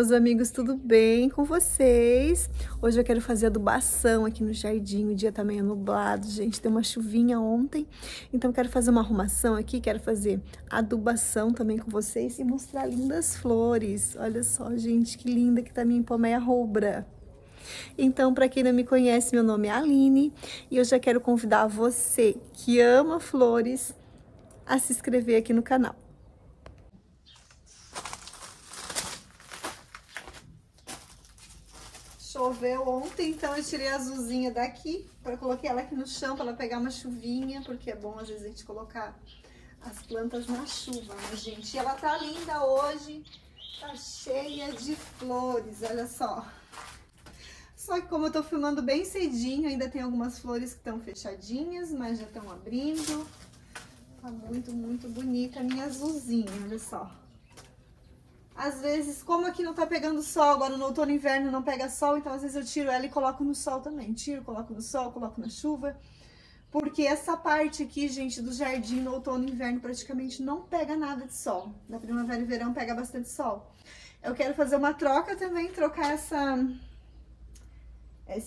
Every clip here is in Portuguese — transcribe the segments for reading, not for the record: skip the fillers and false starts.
meus amigos, tudo bem com vocês? Hoje eu quero fazer adubação aqui no jardim, o dia tá meio nublado, gente, deu uma chuvinha ontem, então quero fazer uma arrumação aqui, quero fazer adubação também com vocês e mostrar lindas flores. Olha só, gente, que linda que tá minha pomeia rubra. Então, para quem não me conhece, meu nome é Aline e eu já quero convidar você que ama flores a se inscrever aqui no canal. Choveu ontem, então eu tirei a azulzinha daqui, coloquei ela aqui no chão para ela pegar uma chuvinha, porque é bom às vezes a gente colocar as plantas na chuva, né, gente? E ela tá linda hoje, tá cheia de flores, olha só. Só que como eu tô filmando bem cedinho, ainda tem algumas flores que estão fechadinhas, mas já estão abrindo. Tá muito bonita a minha azulzinha, olha só. Às vezes, como aqui não tá pegando sol, agora no outono e inverno não pega sol, então às vezes eu tiro ela e coloco no sol também. Tiro, coloco no sol, coloco na chuva. Porque essa parte aqui, gente, do jardim no outono e inverno praticamente não pega nada de sol. Na primavera e verão pega bastante sol. Eu quero fazer uma troca também, trocar essa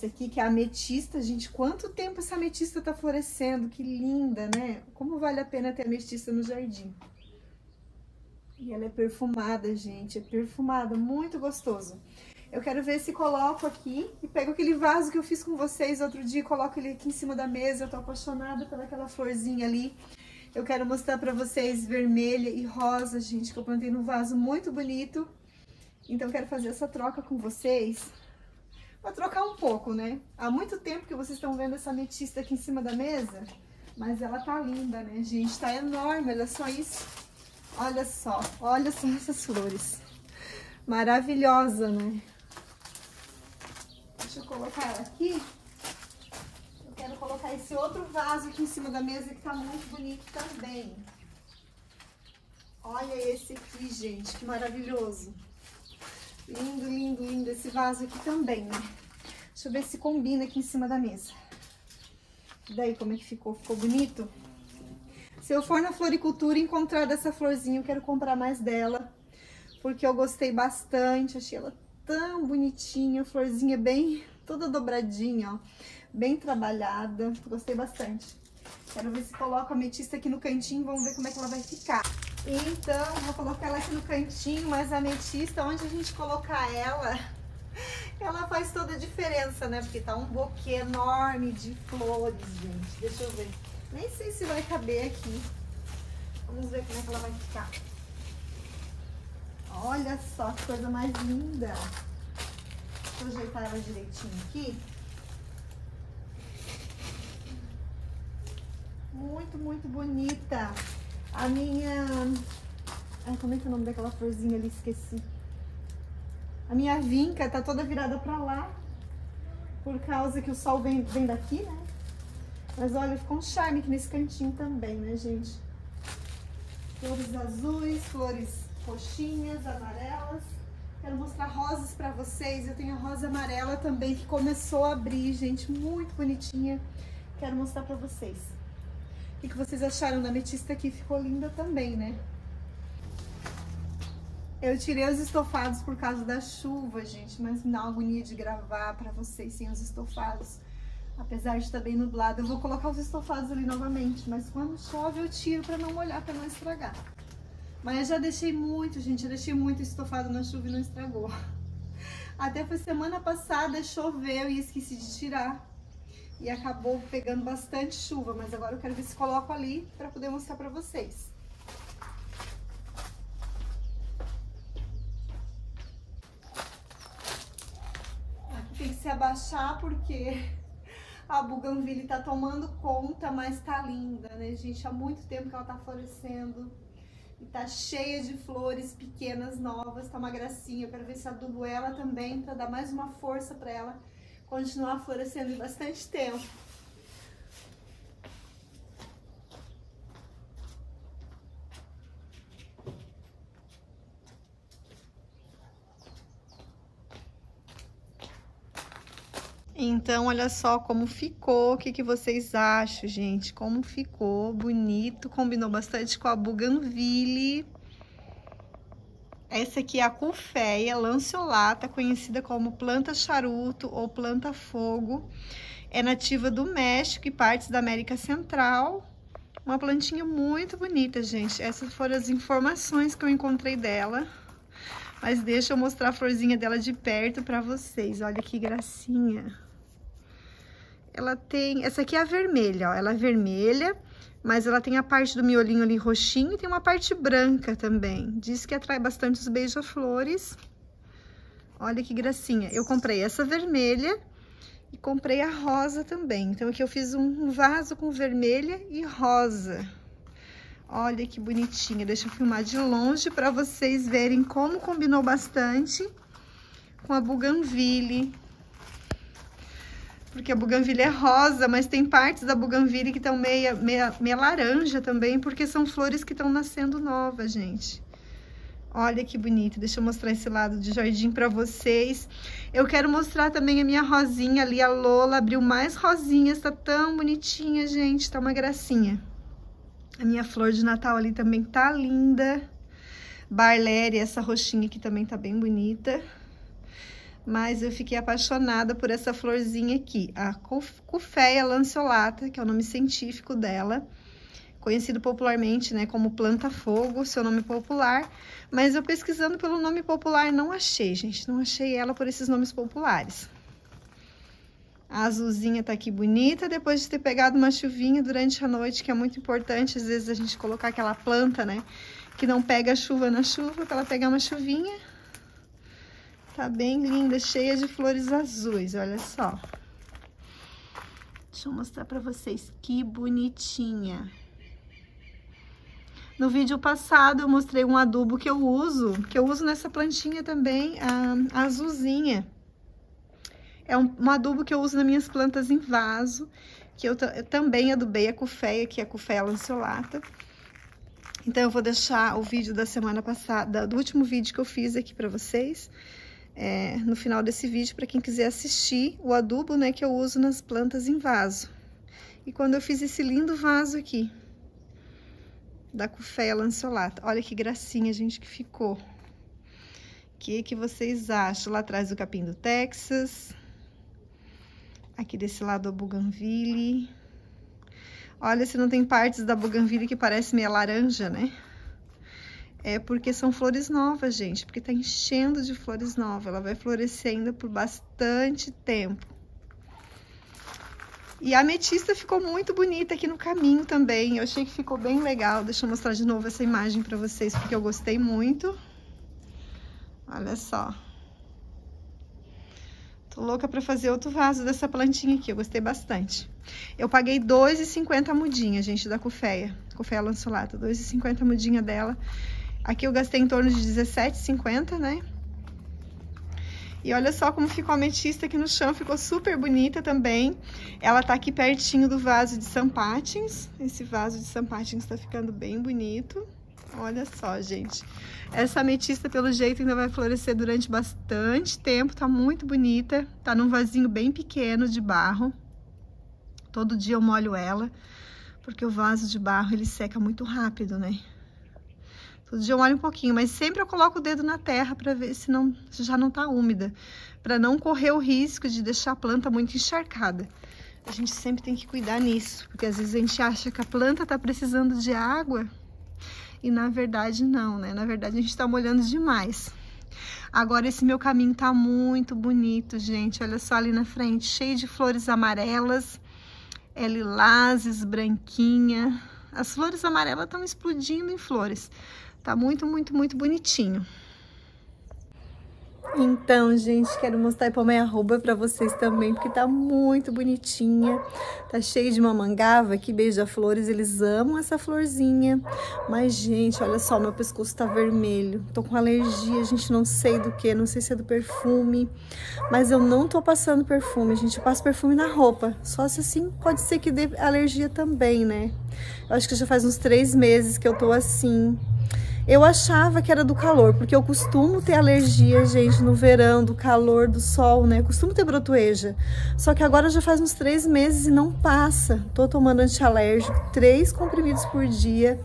aqui que é a ametista. Gente, quanto tempo essa ametista tá florescendo, que linda, né? Como vale a pena ter ametista no jardim. E ela é perfumada, gente, é perfumada, muito gostoso. Eu quero ver se coloco aqui e pego aquele vaso que eu fiz com vocês outro dia, coloco ele aqui em cima da mesa. Eu tô apaixonada pelaquela florzinha ali. Eu quero mostrar pra vocês vermelha e rosa, gente, que eu plantei num vaso muito bonito. Então eu quero fazer essa troca com vocês. Vou trocar um pouco, né? Há muito tempo que vocês estão vendo essa ametista aqui em cima da mesa, mas ela tá linda, né, gente? Tá enorme, olha só isso. Olha só essas flores. Maravilhosa, né? Deixa eu colocar ela aqui. Eu quero colocar esse outro vaso aqui em cima da mesa que tá muito bonito também. Olha esse aqui, gente, que maravilhoso. Lindo, lindo, lindo esse vaso aqui também, né? Deixa eu ver se combina aqui em cima da mesa. E daí, como é que ficou? Ficou bonito? Se eu for na floricultura e encontrar dessa florzinha, eu quero comprar mais dela, porque eu gostei bastante, achei ela tão bonitinha, florzinha bem, toda dobradinha, ó, bem trabalhada, gostei bastante. Quero ver se coloco a ametista aqui no cantinho, vamos ver como é que ela vai ficar. Então, vou colocar ela aqui no cantinho, mas a ametista, onde a gente colocar ela faz toda a diferença, né? Porque tá um buquê enorme de flores, gente, deixa eu ver. Nem sei se vai caber aqui. Vamos ver como é que ela vai ficar. Olha só que coisa mais linda. Deixa eu ajeitar ela direitinho aqui. Muito bonita. A minha... Ai, como é que é o nome daquela florzinha ali? Esqueci. A minha vinca tá toda virada pra lá. Por causa que o sol vem daqui, né? Mas olha, ficou um charme aqui nesse cantinho também, né, gente? Flores azuis, flores roxinhas, amarelas. Quero mostrar rosas pra vocês. Eu tenho a rosa amarela também, que começou a abrir, gente. Muito bonitinha. Quero mostrar pra vocês. O que vocês acharam da ametista aqui? Ficou linda também, né? Eu tirei os estofados por causa da chuva, gente. Mas me dá uma agonia de gravar pra vocês sem os estofados. Apesar de estar bem nublado, eu vou colocar os estofados ali novamente, mas quando chove eu tiro para não molhar, para não estragar. Mas eu já deixei muito, gente, eu deixei muito estofado na chuva e não estragou. Até foi semana passada, choveu e esqueci de tirar. E acabou pegando bastante chuva, mas agora eu quero ver se coloco ali para poder mostrar para vocês. Aqui tem que se abaixar porque... a buganvília tá tomando conta, mas tá linda, né, gente? Há muito tempo que ela tá florescendo. E tá cheia de flores pequenas, novas. Tá uma gracinha. Eu quero ver se adubo ela também, pra dar mais uma força pra ela continuar florescendo em bastante tempo. Então, olha só como ficou, o que vocês acham, gente? Como ficou, bonito, combinou bastante com a buganvília. Essa aqui é a Culfeia lanceolata, conhecida como planta charuto ou planta fogo. É nativa do México e partes da América Central. Uma plantinha muito bonita, gente. Essas foram as informações que eu encontrei dela. Mas deixa eu mostrar a florzinha dela de perto pra vocês. Olha que gracinha. Ela tem... Essa aqui é a vermelha, ó. Ela é vermelha, mas ela tem a parte do miolinho ali roxinho e tem uma parte branca também. Diz que atrai bastante os beija-flores. Olha que gracinha. Eu comprei essa vermelha e comprei a rosa também. Então aqui eu fiz um vaso com vermelha e rosa. Olha que bonitinha. Deixa eu filmar de longe para vocês verem como combinou bastante com a buganvília. Porque a buganvília é rosa, mas tem partes da buganvília que estão meia laranja também, porque são flores que estão nascendo novas, gente. Olha que bonito. Deixa eu mostrar esse lado de jardim para vocês. Eu quero mostrar também a minha rosinha ali, a Lola. Abriu mais rosinhas, tá tão bonitinha, gente. Tá uma gracinha. A minha flor de Natal ali também tá linda. Barléria, essa roxinha aqui também tá bem bonita. Mas eu fiquei apaixonada por essa florzinha aqui, a Culfeia lanceolata, que é o nome científico dela. Conhecido popularmente, né, como planta fogo, seu nome popular. Mas eu pesquisando pelo nome popular não achei, gente. Não achei ela por esses nomes populares. A azulzinha tá aqui bonita, depois de ter pegado uma chuvinha durante a noite, que é muito importante, às vezes, a gente colocar aquela planta, né, que não pega a chuva na chuva, para ela pegar uma chuvinha. Tá bem linda, cheia de flores azuis, olha só. Deixa eu mostrar pra vocês, que bonitinha. No vídeo passado eu mostrei um adubo que eu uso nessa plantinha também, a azulzinha. É um adubo que eu uso nas minhas plantas em vaso, que eu também adubei a Culfeia, que é a Culfeia lanceolata. Então eu vou deixar o vídeo da semana passada, do último vídeo que eu fiz aqui pra vocês, no final desse vídeo, para quem quiser assistir o adubo, né, que eu uso nas plantas em vaso. E quando eu fiz esse lindo vaso aqui, da Culfeia lanceolata, olha que gracinha, gente, que ficou. O que vocês acham? Lá atrás o capim do Texas, aqui desse lado a buganvília. Olha, se não tem partes da buganvília que parece meio laranja, né? É porque são flores novas, gente, porque tá enchendo de flores novas. Ela vai florescer ainda por bastante tempo. E a ametista ficou muito bonita aqui no caminho também. Eu achei que ficou bem legal. Deixa eu mostrar de novo essa imagem pra vocês, porque eu gostei muito. Olha só. Tô louca pra fazer outro vaso dessa plantinha aqui, eu gostei bastante. Eu paguei R$2,50 a mudinha, gente, da Culfeia lanceolata. R$2,50 a mudinha dela. Aqui eu gastei em torno de R$17,50, né? E olha só como ficou a ametista aqui no chão, ficou super bonita também. Ela tá aqui pertinho do vaso de Sampatins. Esse vaso de Sampatins tá ficando bem bonito. Olha só, gente. Essa ametista, pelo jeito, ainda vai florescer durante bastante tempo. Tá muito bonita. Tá num vasinho bem pequeno de barro. Todo dia eu molho ela, porque o vaso de barro, ele seca muito rápido, né? Todo dia eu molho um pouquinho, mas sempre eu coloco o dedo na terra para ver se já não tá úmida, para não correr o risco de deixar a planta muito encharcada. A gente sempre tem que cuidar nisso, porque às vezes a gente acha que a planta tá precisando de água e na verdade não, né? Na verdade a gente tá molhando demais. Agora esse meu caminho tá muito bonito, gente. Olha só ali na frente, cheio de flores amarelas, lilazes, branquinha. As flores amarelas estão explodindo em flores. Tá muito, muito, muito bonitinho. Então, gente, quero mostrar e pôr minha arroba pra vocês também, porque tá muito bonitinha. Tá cheio de mamangava aqui, beija-flores, eles amam essa florzinha. Mas, gente, olha só, meu pescoço tá vermelho. Tô com alergia, gente, não sei do que, não sei se é do perfume. Mas eu não tô passando perfume, gente, eu passo perfume na roupa. Só se assim, pode ser que dê alergia também, né? Eu acho que já faz uns 3 meses que eu tô assim. Eu achava que era do calor, porque eu costumo ter alergia, gente, no verão, do calor, do sol, né? Eu costumo ter brotoeja. Só que agora já faz uns 3 meses e não passa. Tô tomando antialérgico, 3 comprimidos por dia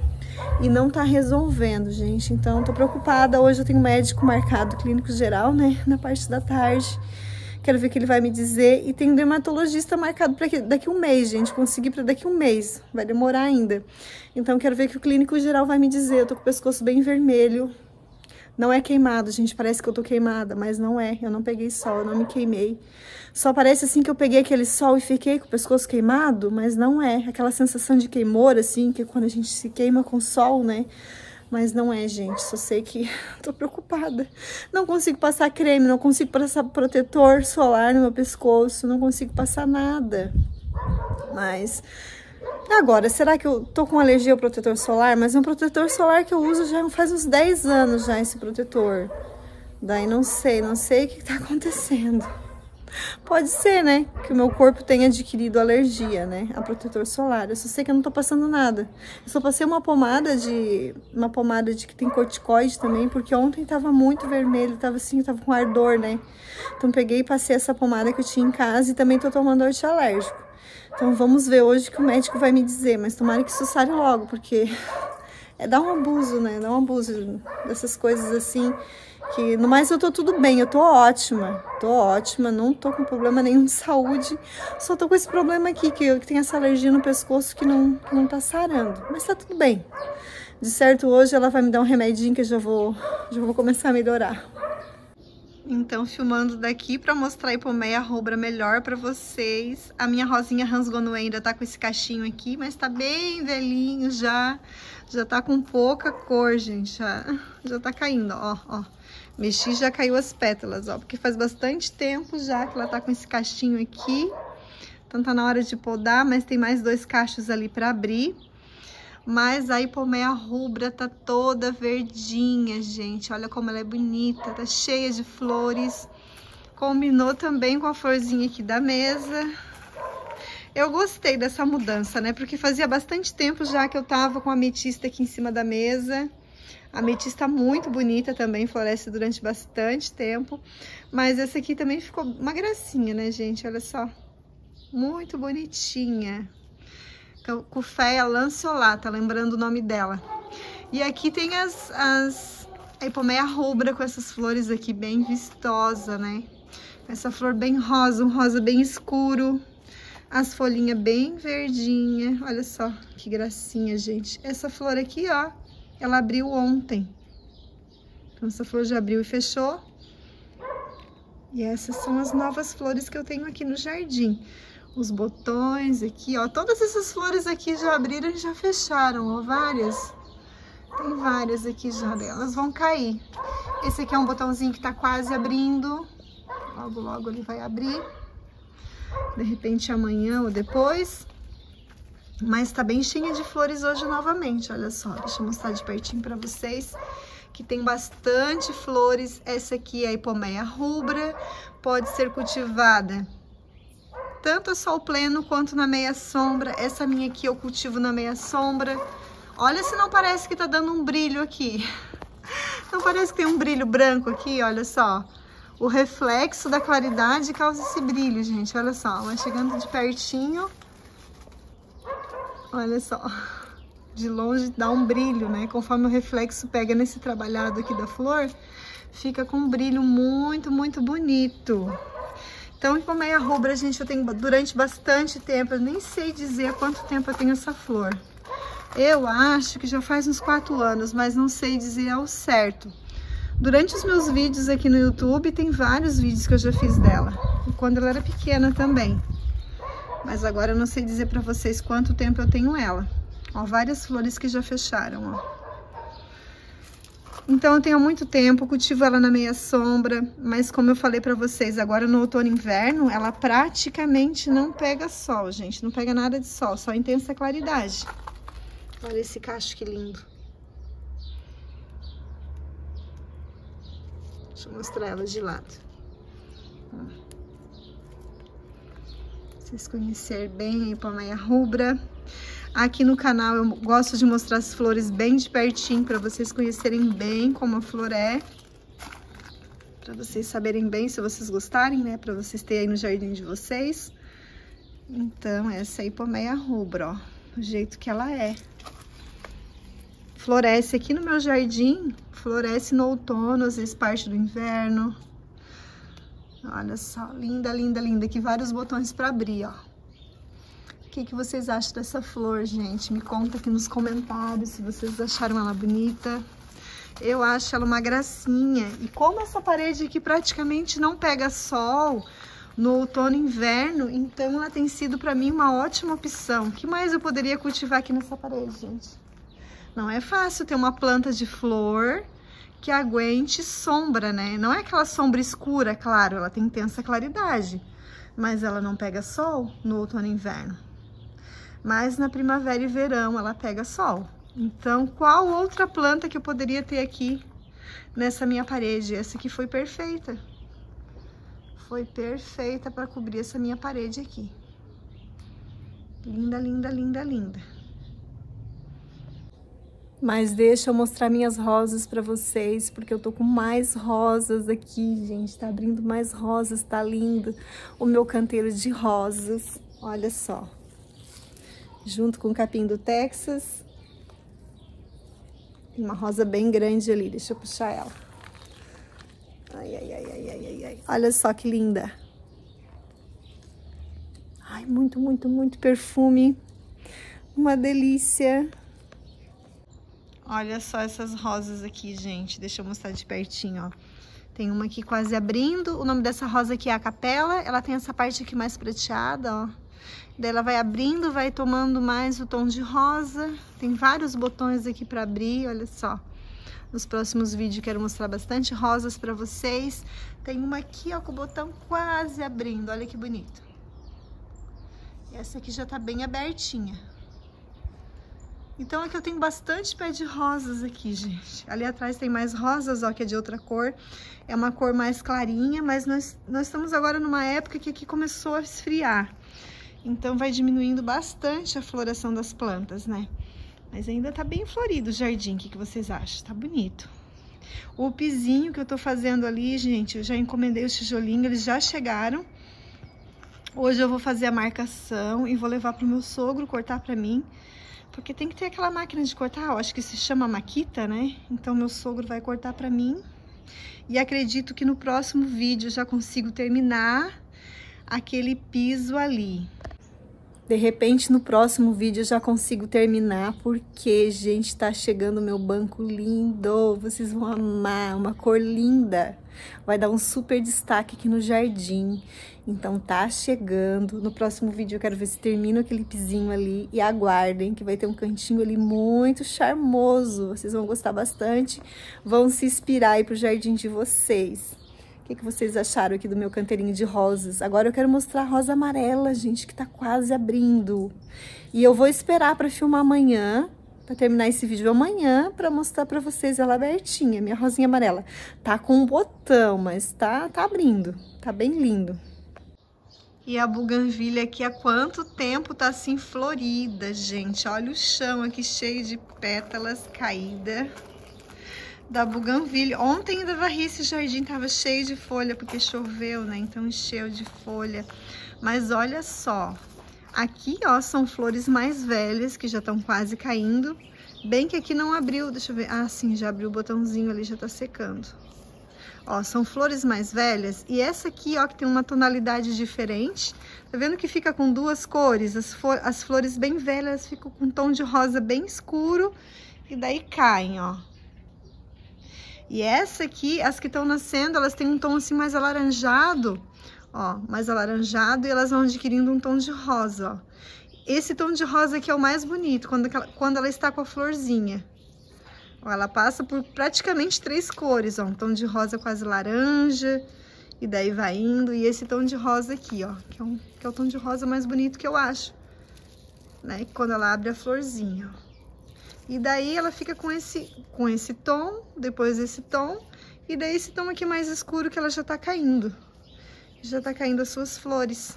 e não tá resolvendo, gente. Então, tô preocupada. Hoje eu tenho médico marcado, clínico geral, né? Na parte da tarde. Quero ver o que ele vai me dizer. E tem um dermatologista marcado para daqui um mês, gente. Consegui para daqui um mês. Vai demorar ainda. Então, quero ver o que o clínico geral vai me dizer. Eu tô com o pescoço bem vermelho. Não é queimado, gente. Parece que eu tô queimada, mas não é. Eu não peguei sol, eu não me queimei. Só parece assim que eu peguei aquele sol e fiquei com o pescoço queimado, mas não é. Aquela sensação de queimor, assim, que quando a gente se queima com sol, né? Mas não é, gente. Só sei que tô preocupada. Não consigo passar creme, não consigo passar protetor solar no meu pescoço, não consigo passar nada. Mas agora, será que eu tô com alergia ao protetor solar? Mas é um protetor solar que eu uso já faz uns 10 anos já, esse protetor. Daí não sei o que tá acontecendo. Pode ser, né, que o meu corpo tenha adquirido alergia, né, a protetor solar. Eu só sei que eu não tô passando nada. Eu só passei uma pomada de que tem corticoide também, porque ontem tava muito vermelho, tava assim, tava com ardor, né. Então peguei e passei essa pomada que eu tinha em casa e também tô tomando antialérgico. Então vamos ver hoje o que o médico vai me dizer, mas tomara que isso sare logo, porque dá um abuso, né, dá um abuso dessas coisas assim. Que, no mais, eu tô tudo bem, eu tô ótima, não tô com problema nenhum de saúde, só tô com esse problema aqui, que tem essa alergia no pescoço que não tá sarando, mas tá tudo bem. De certo, hoje ela vai me dar um remedinho que eu já vou começar a melhorar. Então, filmando daqui pra mostrar a Ipomeia rubra melhor pra vocês. A minha rosinha Hansgonue ainda tá com esse cachinho aqui, mas tá bem velhinho já tá com pouca cor, gente, já tá caindo, ó. Mexi, já caiu as pétalas, ó, porque faz bastante tempo já que ela tá com esse cachinho aqui. Então tá na hora de podar, mas tem mais 2 cachos ali pra abrir. Mas a Ipomeia rubra tá toda verdinha, gente. Olha como ela é bonita, tá cheia de flores. Combinou também com a florzinha aqui da mesa. Eu gostei dessa mudança, né? Porque fazia bastante tempo já que eu tava com a ametista aqui em cima da mesa. A ametista muito bonita também, floresce durante bastante tempo. Mas essa aqui também ficou uma gracinha, né, gente? Olha só. Muito bonitinha. Cufeia lanceolata, lembrando o nome dela. E aqui tem a Ipomeia rubra com essas flores aqui bem vistosa, né? Essa flor bem rosa, um rosa bem escuro. As folhinhas bem verdinha. Olha só que gracinha, gente. Essa flor aqui, ó. Ela abriu ontem. Então, essa flor já abriu e fechou. E essas são as novas flores que eu tenho aqui no jardim. Os botões aqui, ó. Todas essas flores aqui já abriram e já fecharam, ó. Várias. Tem várias aqui já delas. Vão cair. Esse aqui é um botãozinho que tá quase abrindo. Logo, logo ele vai abrir. De repente amanhã ou depois. Mas tá bem cheia de flores hoje novamente, olha só. Deixa eu mostrar de pertinho pra vocês, que tem bastante flores. Essa aqui é a Ipomeia rubra, pode ser cultivada tanto a sol pleno quanto na meia sombra. Essa minha aqui eu cultivo na meia sombra. Olha se não parece que tá dando um brilho aqui. Não parece que tem um brilho branco aqui, olha só. O reflexo da claridade causa esse brilho, gente, olha só. Vai chegando de pertinho. Olha só, de longe dá um brilho, né? Conforme o reflexo pega nesse trabalhado aqui da flor, fica com um brilho muito, muito bonito. Então, Ipomeia rubra, gente, eu tenho durante bastante tempo, eu nem sei dizer há quanto tempo eu tenho essa flor. Eu acho que já faz uns 4 anos, mas não sei dizer ao certo. Durante os meus vídeos aqui no YouTube, tem vários vídeos que eu já fiz dela, quando ela era pequena também. Mas agora eu não sei dizer pra vocês quanto tempo eu tenho ela. Ó, várias flores que já fecharam, ó. Então eu tenho há muito tempo, cultivo ela na meia sombra, mas como eu falei pra vocês, agora no outono e inverno, ela praticamente não pega sol, gente. Não pega nada de sol, só intensa claridade. Olha esse cacho que lindo. Deixa eu mostrar ela de lado. Ó. Vocês conhecerem bem a Ipomeia rubra. Aqui no canal eu gosto de mostrar as flores bem de pertinho, para vocês conhecerem bem como a flor é. Para vocês saberem bem, se vocês gostarem, né? Para vocês terem aí no jardim de vocês. Então, essa é a Ipomeia rubra, ó. Do jeito que ela é. Floresce aqui no meu jardim, floresce no outono, às vezes parte do inverno. Olha só, linda, linda, linda. Aqui vários botões para abrir, ó. O que vocês acham dessa flor, gente? Me conta aqui nos comentários se vocês acharam ela bonita. Eu acho ela uma gracinha. E como essa parede aqui praticamente não pega sol no outono e inverno, então ela tem sido para mim uma ótima opção. O que mais eu poderia cultivar aqui nessa parede, gente? Não é fácil ter uma planta de flor que aguente sombra, né? Não é aquela sombra escura, claro, ela tem intensa claridade, mas ela não pega sol no outono e inverno. Mas na primavera e verão ela pega sol. Então, qual outra planta que eu poderia ter aqui nessa minha parede? Essa aqui foi perfeita. Foi perfeita para cobrir essa minha parede aqui. Linda, linda, linda, linda. Mas deixa eu mostrar minhas rosas para vocês, porque eu tô com mais rosas aqui, gente. Tá abrindo mais rosas, tá lindo. O meu canteiro de rosas, olha só. Junto com o capim do Texas. Tem uma rosa bem grande ali, deixa eu puxar ela. Ai, ai, ai, ai, ai, ai, ai. Olha só que linda. Ai, muito, muito, muito perfume. Uma delícia. Olha só essas rosas aqui, gente. Deixa eu mostrar de pertinho, ó. Tem uma aqui quase abrindo. O nome dessa rosa aqui é a Capela. Ela tem essa parte aqui mais prateada, ó. Daí ela vai abrindo, vai tomando mais o tom de rosa. Tem vários botões aqui para abrir, olha só. Nos próximos vídeos quero mostrar bastante rosas para vocês. Tem uma aqui, ó, com o botão quase abrindo, olha que bonito. Essa aqui já tá bem abertinha. Então aqui eu tenho bastante pé de rosas aqui, gente. Ali atrás tem mais rosas, ó, que é de outra cor. É uma cor mais clarinha, mas nós estamos agora numa época que aqui começou a esfriar. Então vai diminuindo bastante a floração das plantas, né? Mas ainda tá bem florido o jardim, o que vocês acham? Tá bonito. O pizinho que eu tô fazendo ali, gente, eu já encomendei os tijolinhos, eles já chegaram. Hoje eu vou fazer a marcação e vou levar pro meu sogro cortar pra mim. Porque tem que ter aquela máquina de cortar, eu acho que se chama maquita, né? Então meu sogro vai cortar pra mim. E acredito que no próximo vídeo eu já consigo terminar aquele piso ali. De repente, no próximo vídeo eu já consigo terminar, porque, gente, tá chegando o meu banco lindo. Vocês vão amar, uma cor linda. Vai dar um super destaque aqui no jardim. Então, tá chegando. No próximo vídeo eu quero ver se termino aquele pizinho ali. E aguardem, que vai ter um cantinho ali muito charmoso. Vocês vão gostar bastante. Vão se inspirar aí pro jardim de vocês. O que vocês acharam aqui do meu canteirinho de rosas? Agora eu quero mostrar a rosa amarela, gente, que tá quase abrindo. E eu vou esperar para filmar amanhã, para terminar esse vídeo amanhã, para mostrar para vocês ela abertinha, minha rosinha amarela. Tá com um botão, mas tá abrindo, tá bem lindo. E a buganvília aqui há quanto tempo tá assim florida, gente. Olha o chão aqui cheio de pétalas caídas da buganvília. Ontem ainda varri esse jardim, tava cheio de folha, porque choveu, né? Então encheu de folha. Mas olha só, aqui, ó, são flores mais velhas, que já estão quase caindo. Bem que aqui não abriu, deixa eu ver. Ah, sim, já abriu o botãozinho ali, já tá secando. Ó, são flores mais velhas. E essa aqui, ó, que tem uma tonalidade diferente. Tá vendo que fica com duas cores? As flores bem velhas ficam com um tom de rosa bem escuro. E daí caem, ó. E essa aqui, as que estão nascendo, elas têm um tom assim mais alaranjado, ó, mais alaranjado, e elas vão adquirindo um tom de rosa, ó. Esse tom de rosa aqui é o mais bonito, quando ela está com a florzinha. Ó, ela passa por praticamente 3 cores, ó, um tom de rosa quase laranja, e daí vai indo, e esse tom de rosa aqui, ó, que é o tom de rosa mais bonito que eu acho, né, quando ela abre a florzinha, ó. E daí ela fica com esse tom, depois esse tom, e daí esse tom aqui mais escuro que ela já tá caindo. Já tá caindo as suas flores.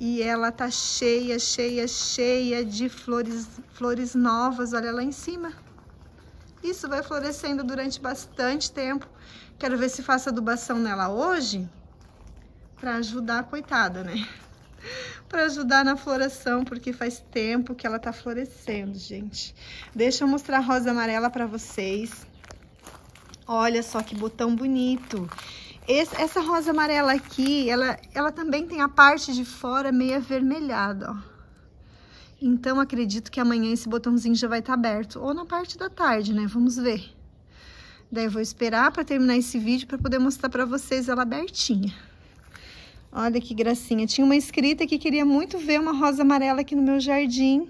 E ela tá cheia, cheia, cheia de flores novas, olha lá em cima. Isso vai florescendo durante bastante tempo. Quero ver se faço adubação nela hoje, pra ajudar a coitada, né? Pra ajudar na floração, porque faz tempo que ela tá florescendo, gente. Deixa eu mostrar a rosa amarela pra vocês. Olha só que botão bonito. Essa rosa amarela aqui, ela também tem a parte de fora meio avermelhada, ó. Então, acredito que amanhã esse botãozinho já vai estar aberto. Ou na parte da tarde, né? Vamos ver. Daí eu vou esperar para terminar esse vídeo para poder mostrar para vocês ela abertinha. Olha que gracinha. Tinha uma inscrita que queria muito ver uma rosa amarela aqui no meu jardim.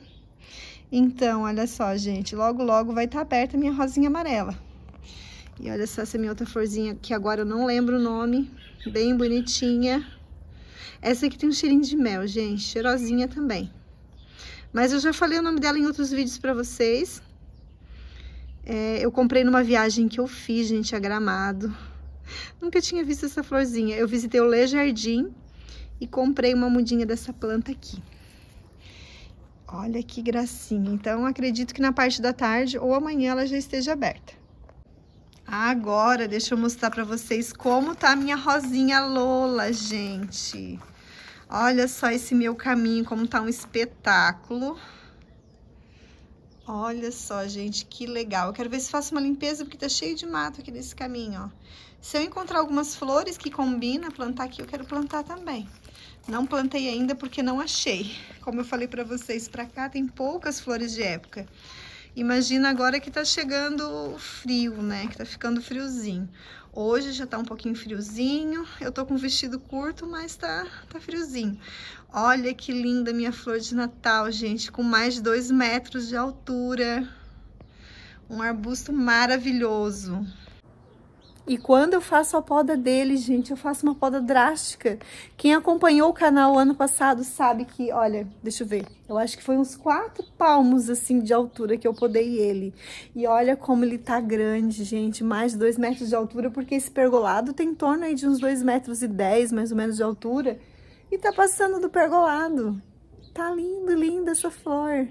Então, olha só, gente. Logo, logo vai estar aberta a minha rosinha amarela. E olha só essa minha outra florzinha, que agora eu não lembro o nome. Bem bonitinha. Essa aqui tem um cheirinho de mel, gente. Cheirosinha também. Mas eu já falei o nome dela em outros vídeos pra vocês. Eu comprei numa viagem que eu fiz, gente, a Gramado. Nunca tinha visto essa florzinha. Eu visitei o Le Jardim e comprei uma mudinha dessa planta aqui. Olha que gracinha. Então, acredito que na parte da tarde ou amanhã ela já esteja aberta. Agora, deixa eu mostrar pra vocês como tá a minha rosinha Lola, gente. Olha só esse meu caminho, como tá um espetáculo. Olha só, gente, que legal. Eu quero ver se faço uma limpeza, porque tá cheio de mato aqui nesse caminho, ó. Se eu encontrar algumas flores que combinam plantar aqui, eu quero plantar também. Não plantei ainda porque não achei. Como eu falei pra vocês, pra cá tem poucas flores de época. Imagina agora que tá chegando o frio, né? Que tá ficando friozinho. Hoje já tá um pouquinho friozinho. Eu tô com um vestido curto, mas tá friozinho. Olha que linda minha flor de Natal, gente. Com mais de 2 metros de altura. Um arbusto maravilhoso. E quando eu faço a poda dele, gente, eu faço uma poda drástica. Quem acompanhou o canal ano passado sabe que, olha, deixa eu ver, eu acho que foi uns 4 palmos, assim, de altura que eu podei ele. E olha como ele tá grande, gente, mais de 2 metros de altura, porque esse pergolado tem em torno aí de uns 2,10 metros, mais ou menos, de altura. E tá passando do pergolado. Tá lindo, linda essa flor.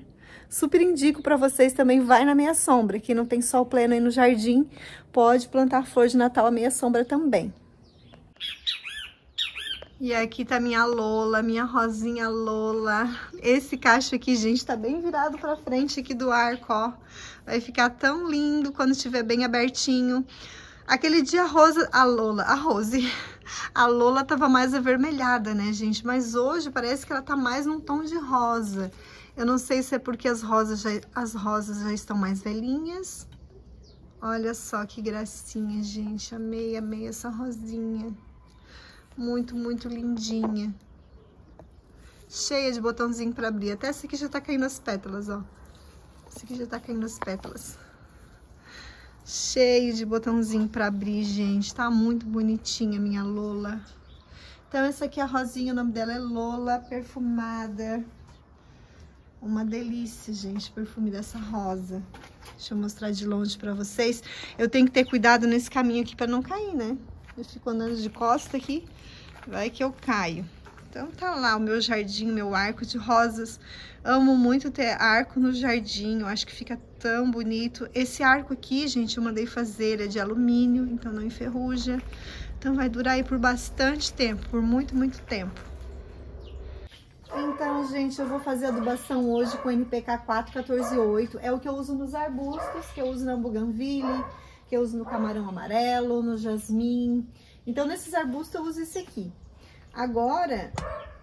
Super indico para vocês também, vai na meia sombra, que não tem sol pleno aí no jardim, pode plantar flor de Natal à meia sombra também. E aqui tá minha Lola, minha rosinha Lola. Esse cacho aqui, gente, tá bem virado pra frente aqui do arco, ó. Vai ficar tão lindo quando estiver bem abertinho. Aquele dia a Lola tava mais avermelhada, né, gente? Mas hoje parece que ela tá mais num tom de rosa. Eu não sei se é porque as rosas já estão mais velhinhas. Olha só que gracinha, gente. Amei, amei essa rosinha. Muito, muito lindinha. Cheia de botãozinho pra abrir. Até essa aqui já tá caindo as pétalas, ó. Essa aqui já tá caindo as pétalas. Cheio de botãozinho pra abrir, gente. Tá muito bonitinha a minha Lola. Então, essa aqui é a rosinha, o nome dela é Lola, perfumada. Uma delícia, gente, o perfume dessa rosa. Deixa eu mostrar de longe pra vocês. Eu tenho que ter cuidado nesse caminho aqui pra não cair, né? Eu fico andando de costa aqui, vai que eu caio. Então tá lá o meu jardim, meu arco de rosas. Amo muito ter arco no jardim, eu acho que fica tão bonito. Esse arco aqui, gente, eu mandei fazer, ele é de alumínio, então não enferruja. Então vai durar aí por bastante tempo, por muito, muito tempo. Então, gente, eu vou fazer adubação hoje com NPK 414-8. É o que eu uso nos arbustos, que eu uso na buganvília, que eu uso no camarão amarelo, no jasmim. Então, nesses arbustos eu uso esse aqui. Agora,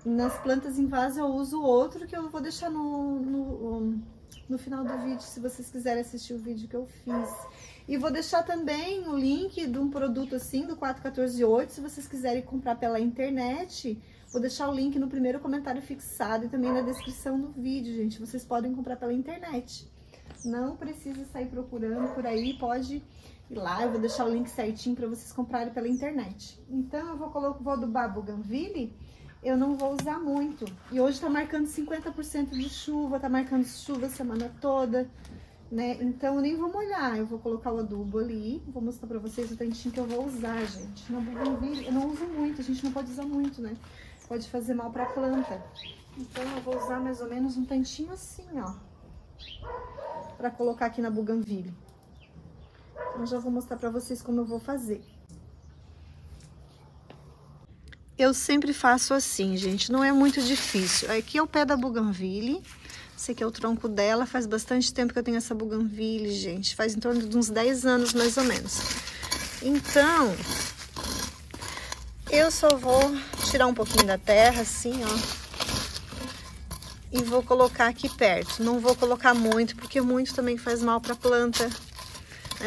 nas plantas em vaso eu uso outro que eu vou deixar no final do vídeo, se vocês quiserem assistir o vídeo que eu fiz. E vou deixar também o link de um produto assim, do 414-8, se vocês quiserem comprar pela internet. Vou deixar o link no primeiro comentário fixado e também na descrição do vídeo, gente. Vocês podem comprar pela internet. Não precisa sair procurando por aí, pode ir lá. Eu vou deixar o link certinho para vocês comprarem pela internet. Então, eu vou adubar a buganvília. Eu não vou usar muito. E hoje tá marcando 50% de chuva, tá marcando chuva a semana toda, né? Então, eu nem vou molhar. Eu vou colocar o adubo ali. Vou mostrar pra vocês o tantinho que eu vou usar, gente. Na buganvília, eu não uso muito, a gente não pode usar muito, né? pode fazer mal para a planta. Então eu vou usar mais ou menos um tantinho assim, ó, para colocar aqui na buganvília. Então já vou mostrar para vocês como eu vou fazer. Eu sempre faço assim, gente, não é muito difícil. Aqui é o pé da buganvília. Esse aqui é o tronco dela, faz bastante tempo que eu tenho essa buganvília, gente. Faz em torno de uns 10 anos, mais ou menos. Então, eu só vou tirar um pouquinho da terra, assim, ó. E vou colocar aqui perto. Não vou colocar muito, porque muito também faz mal para a planta.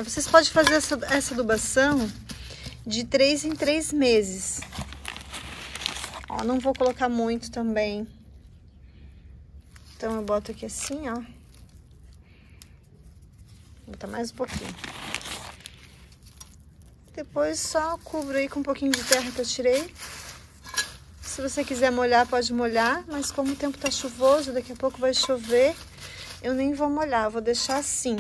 Vocês podem fazer essa adubação de 3 em 3 meses. Ó, não vou colocar muito também. Então, eu boto aqui assim, ó. Vou botar mais um pouquinho. Depois, só cubro aí com um pouquinho de terra que eu tirei. Se você quiser molhar, pode molhar. Mas como o tempo tá chuvoso, daqui a pouco vai chover, eu nem vou molhar, eu vou deixar assim.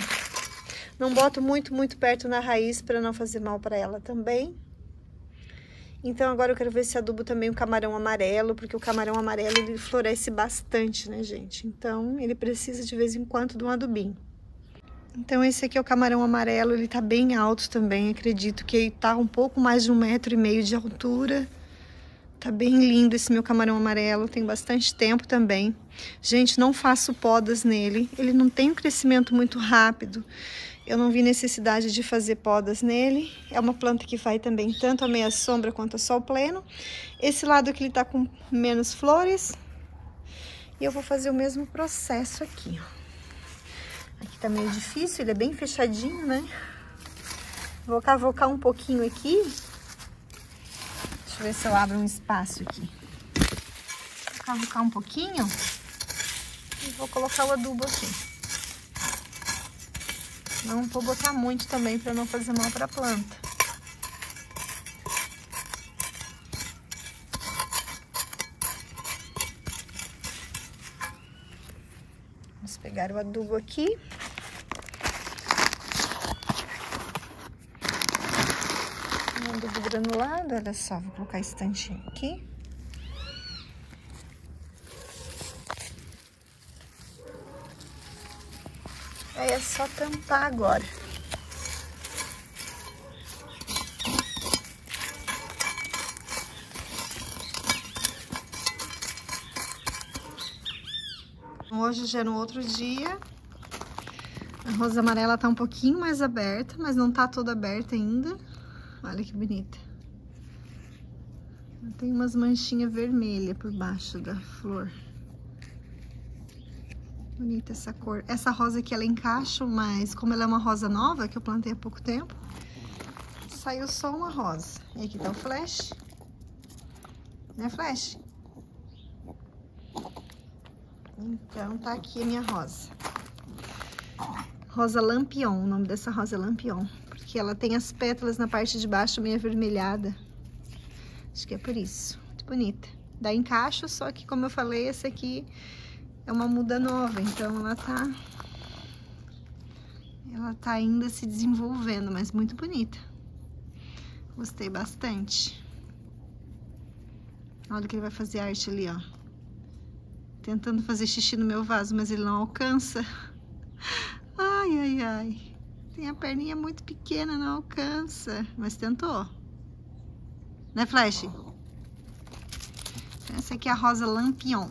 Não boto muito perto na raiz para não fazer mal para ela também. Então, agora eu quero ver se adubo também o camarão amarelo, porque o camarão amarelo, ele floresce bastante, né, gente? Então, ele precisa de vez em quando de um adubinho. Então, esse aqui é o camarão amarelo, ele tá bem alto também, acredito que ele tá um pouco mais de 1,5 m de altura. Tá bem lindo esse meu camarão amarelo, tem bastante tempo também. Gente, não faço podas nele, ele não tem um crescimento muito rápido. Eu não vi necessidade de fazer podas nele. É uma planta que vai também tanto a meia sombra quanto a sol pleno. Esse lado aqui ele tá com menos flores. E eu vou fazer o mesmo processo aqui, ó. Aqui tá meio difícil, ele é bem fechadinho, né? Vou cavocar um pouquinho aqui. Deixa eu ver se eu abro um espaço aqui. Vou cavocar um pouquinho. E vou colocar o adubo aqui. Não vou botar muito também para não fazer mal para a planta. Vamos pegar o adubo aqui. Um adubo granulado, olha só, vou colocar esse tantinho aqui. Aí é só tampar agora. Hoje já é no outro dia. A rosa amarela tá um pouquinho mais aberta, mas não tá toda aberta ainda. Olha que bonita. Tem umas manchinhas vermelhas por baixo da flor. Bonita essa cor. Essa rosa aqui ela encaixa, mas como ela é uma rosa nova, que eu plantei há pouco tempo, saiu só uma rosa. E aqui tá o flash. Né, flash? Então tá aqui a minha rosa. Rosa lampion, o nome dessa rosa é lampion. Porque ela tem as pétalas na parte de baixo meio avermelhada. Acho que é por isso. Muito bonita. Dá encaixo, só que como eu falei, essa aqui é uma muda nova, então ela tá ainda se desenvolvendo, mas muito bonita. Gostei bastante. Olha que ele vai fazer arte ali, ó. Tentando fazer xixi no meu vaso, mas ele não alcança. Ai, ai, ai. Tem a perninha muito pequena, não alcança. Mas tentou. Né, Flash? Essa aqui é a rosa lampion.